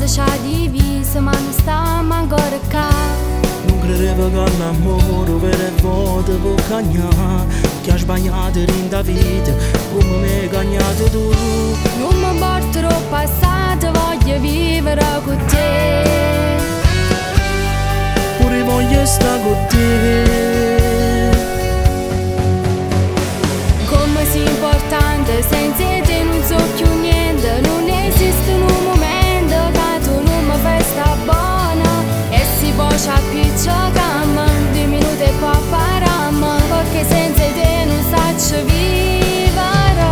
speranza ci ha diviso, ma non stiamo ancora qua. Non credevo che l'amore vero e vuoto può cagnare, che ha sbagliato in da vita come mi hai cagnato tu. Non mi porterò passato, voglio vivere con te. Pure voglio stare con te. Come sei importante, senza te non so più niente. Non esiste un momento che tu non mi fai sta buona. E si può appicciocare, 2 minuti e poi paramo, perché senza te non saccio vivere.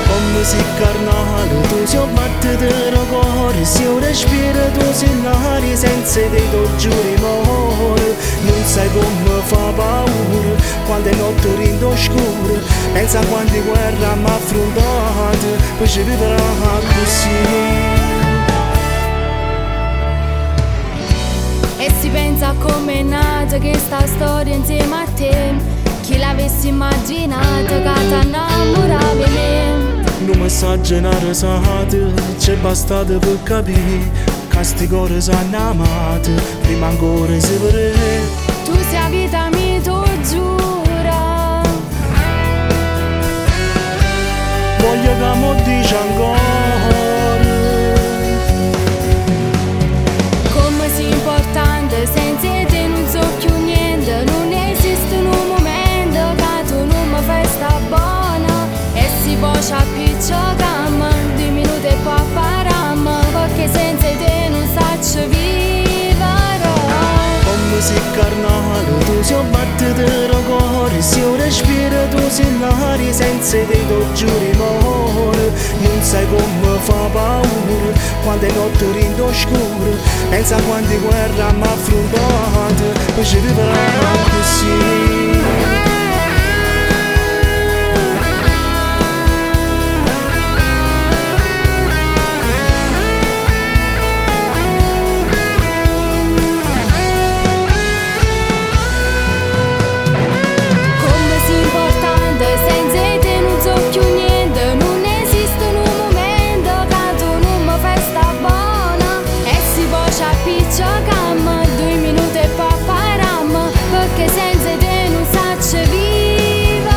Come sei carnale, tu sei un battitore cuore, se io respiro tu sei l'aria, senza te tu giuri muore. Non sai come fa paura, quante notti rindo scure, pensa a quante guerre abbiamo affrontato, poi ci vivrà così. E si pensa come è nata questa storia insieme a te. Chi l'avesse immaginato che ti innamoravi di me. Un messaggio è una risata, c'è bastato per capire che sti cuori sono amati, prima ancora si vede. Tu sei la vita mia, tu giura. Voglio che mo dici ancora. Come sei importante, senza te non so più niente. Non esiste un momento che tu non mi fai sta buona. E si può appicciocare, 2 minuti e poi paramo, perché senza te non saccio vivere. Come sei carnale, tu sei un battitore cuore, se io respiro tu sei l'aria, senza te tu giuri muore. Non sai come fa paura, quante notti rindo scure, pensa a quante guerre abbiamo affrontato, poi ci vivrà così. Appicciocammo, 2 minuti e poi paramo, perché senza te non saccio vivere.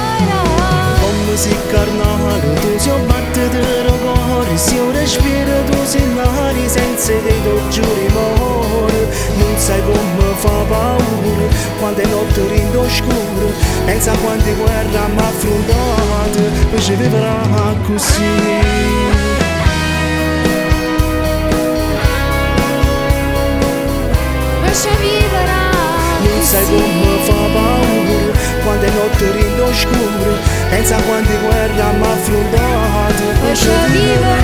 Come sei carnale, tu sei un battitore cuore, se io respiro tu sei l'aria, senza te tu giuri muore. Non sai come fa paura, quante notti rindo scure, pensa a quante guerre abbiamo affrontato, poi ci vivrà così. Non sai come fa paura, quante notti rindo scure, pensa a quante guerre abbiamo affrontato, poi ci vivrà